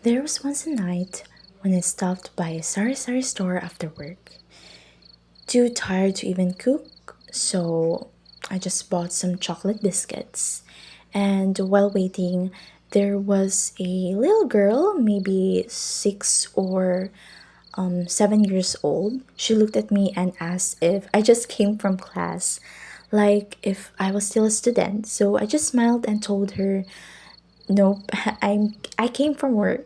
There was once a night when I stopped by a sari-sari store after work. Too tired to even cook, so I just bought some chocolate biscuits. And while waiting, there was a little girl, maybe 6 or 7 years old. She looked at me and asked if I just came from class, like if I was still a student. So I just smiled and told her, "Nope, I came from work."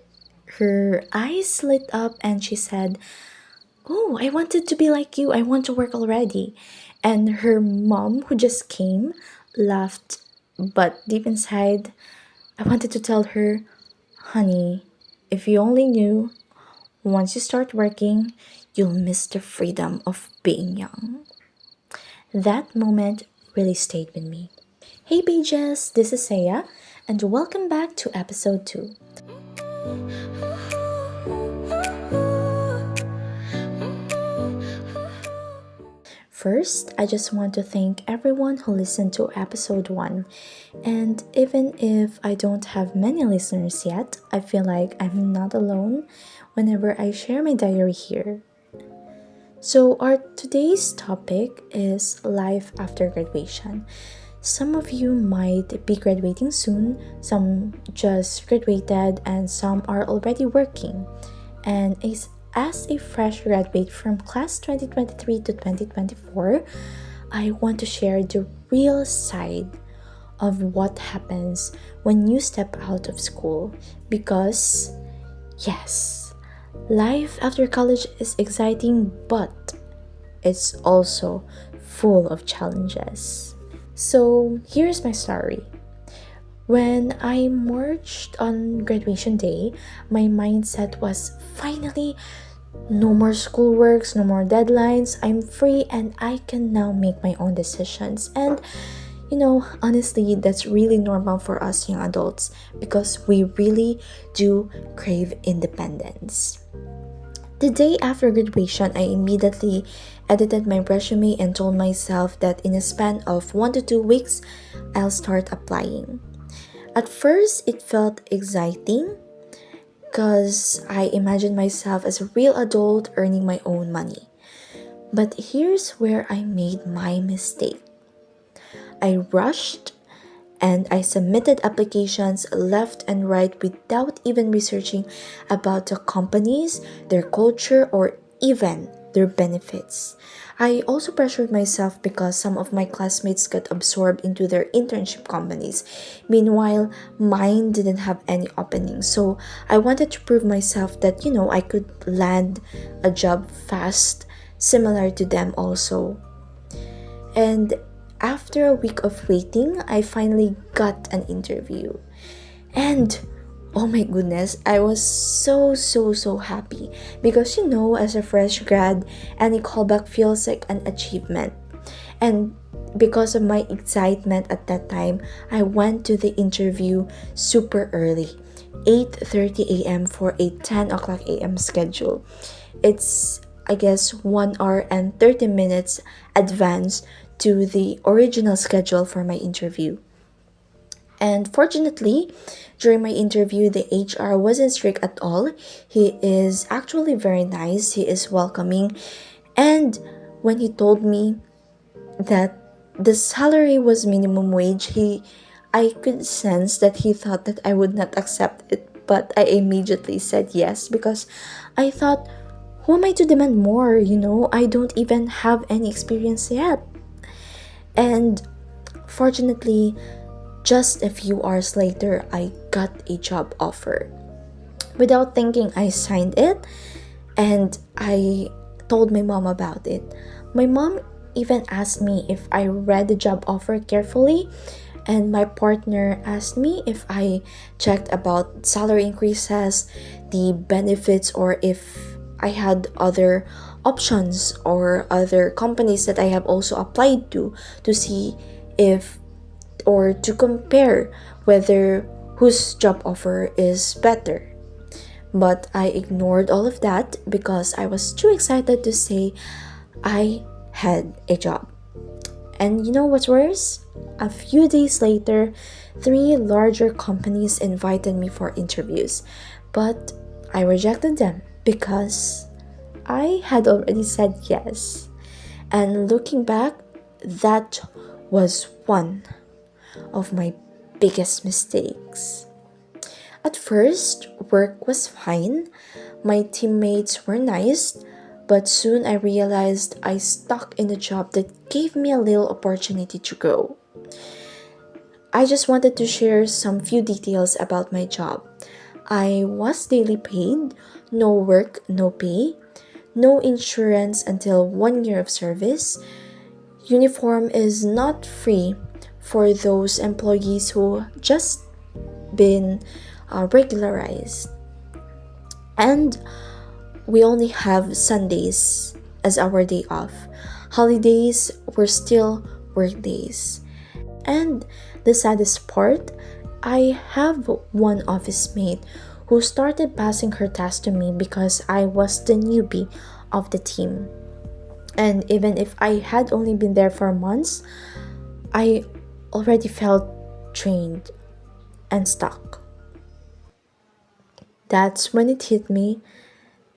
Her eyes lit up and she said, "Oh, I wanted to be like you. I want to work already." And her mom, who just came, laughed, but deep inside, I wanted to tell her, "Honey, if you only knew, once you start working, you'll miss the freedom of being young." That moment really stayed with me. Hey pages, this is Saya, and welcome back to episode 2. First, I just want to thank everyone who listened to episode 1. And even if I don't have many listeners yet, I feel like I'm not alone whenever I share my diary here. So, our today's topic is life after graduation. Some of you might be graduating soon, some just graduated, and some are already working. And as a fresh graduate from class 2023 to 2024, I want to share the real side of what happens when you step out of school. Because, yes, life after college is exciting, but it's also full of challenges. So, here's my story. When I marched on graduation day, my mindset was finally no more schoolworks, no more deadlines. I'm free and I can now make my own decisions. And honestly, that's really normal for us young adults because we really do crave independence. The day after graduation, I immediately edited my resume and told myself that in a span of 1 to 2 weeks, I'll start applying. At first, it felt exciting because I imagined myself as a real adult earning my own money. But here's where I made my mistake. I rushed and I submitted applications left and right without even researching about the companies, their culture, or even their benefits. I also pressured myself because some of my classmates got absorbed into their internship companies. Meanwhile, mine didn't have any openings. So I wanted to prove myself that, I could land a job fast, similar to them also. And after a week of waiting, I finally got an interview. And oh my goodness, I was so happy because as a fresh grad, any callback feels like an achievement. And because of my excitement at that time, I went to the interview super early, 8:30 a.m. for a 10 o'clock a.m. schedule. It's, I guess, 1 hour and 30 minutes advance to the original schedule for my interview. And fortunately, during my interview, the HR wasn't strict at all. He is actually very nice, he is welcoming. And when he told me that the salary was minimum wage, I could sense that he thought that I would not accept it, but I immediately said yes because I thought, who am I to demand more? I don't even have any experience yet. And fortunately, just a few hours later, I got a job offer. Without thinking, I signed it and I told my mom about it. My mom even asked me if I read the job offer carefully, and my partner asked me if I checked about salary increases, the benefits, or if I had other options or other companies that I have also applied to see if or to compare whether whose job offer is better. But I ignored all of that because I was too excited to say I had a job. And you know what's worse? A few days later, three larger companies invited me for interviews. But I rejected them because I had already said yes. And looking back, that was one of my biggest mistakes. At first, work was fine, my teammates were nice, but soon I realized I stuck in a job that gave me a little opportunity to grow. I just wanted to share some few details about my job. I was daily paid, no work, no pay, no insurance until 1 year of service. Uniform is not free for those employees who just been regularized. And we only have Sundays as our day off. Holidays were still work days. And the saddest part, I have one office mate who started passing her tasks to me because I was the newbie of the team. And even if I had only been there for months, I already felt drained and stuck. That's when it hit me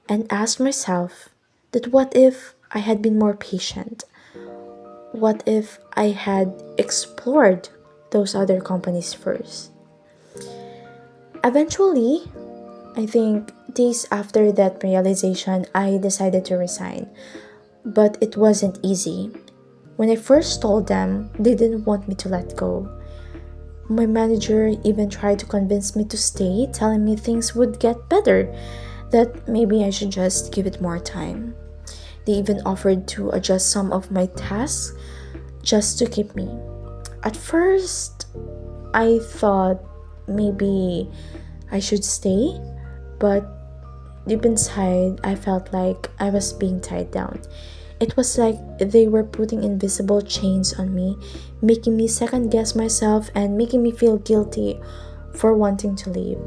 and asked myself that what if I had been more patient? What if I had explored those other companies first? Eventually, I think days after that realization, I decided to resign. But it wasn't easy. When I first told them, they didn't want me to let go. My manager even tried to convince me to stay, telling me things would get better, that maybe I should just give it more time. They even offered to adjust some of my tasks just to keep me. At first, I thought maybe I should stay, but deep inside, I felt like I was being tied down. It was like they were putting invisible chains on me, making me second guess myself and making me feel guilty for wanting to leave.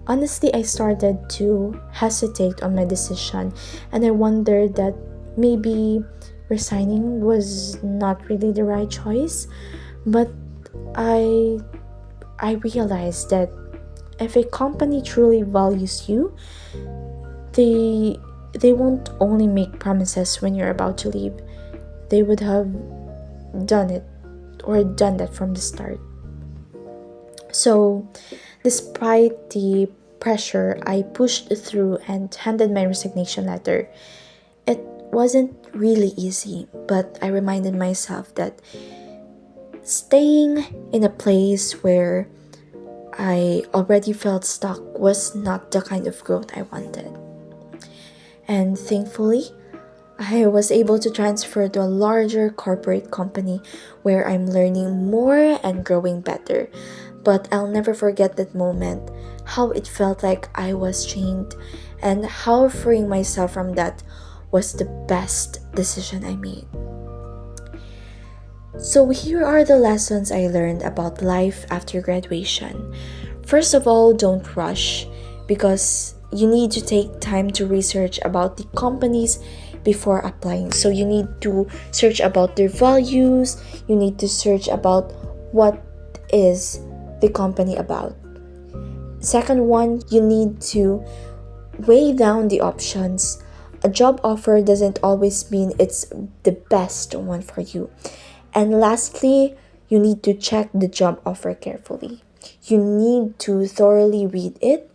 Honestly, I started to hesitate on my decision, and I wondered that maybe resigning was not really the right choice. But I I realized that if a company truly values you, they they won't only make promises when you're about to leave. They would have done it or done that from the start. So, despite the pressure, I pushed through and handed my resignation letter. It wasn't really easy, but I reminded myself that staying in a place where I already felt stuck was not the kind of growth I wanted. And thankfully, I was able to transfer to a larger corporate company where I'm learning more and growing better. But I'll never forget that moment, how it felt like I was chained, and how freeing myself from that was the best decision I made. So, here are the lessons I learned about life after graduation. First of all, don't rush because you need to take time to research about the companies before applying. So, you need to search about their values, you need to search about what is the company about. Second one, you need to weigh down the options. A job offer doesn't always mean it's the best one for you. And lastly, you need to check the job offer carefully. You need to thoroughly read it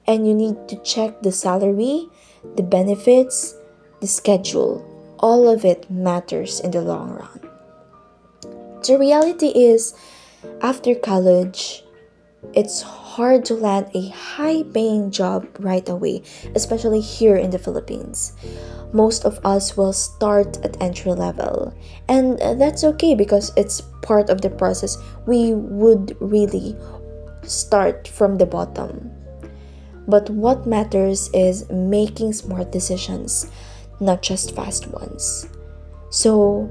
and you need to check the salary, the benefits, the schedule. All of it matters in the long run. The reality is, after college, it's hard to land a high paying job right away, especially here in the Philippines. Most of us will start at entry level, and that's okay because it's part of the process. We would really start from the bottom. But what matters is making smart decisions, not just fast ones. So,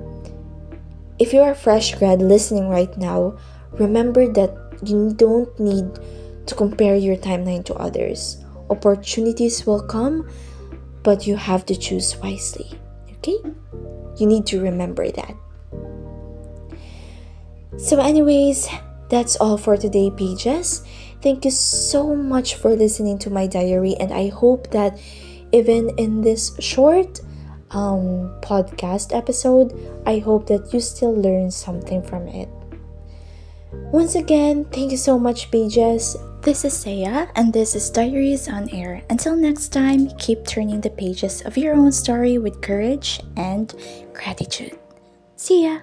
if you're a fresh grad listening right now, remember that you don't need to compare your timeline to others. Opportunities will come, but you have to choose wisely. Okay? You need to remember that. So, anyways, that's all for today, pages. Thank you so much for listening to my diary, and I hope that even in this short podcast episode, I hope that you still learn something from it. Once again, thank you so much, pages. This is Saya, and this is Diaries on Air. Until next time, keep turning the pages of your own story with courage and gratitude. See ya!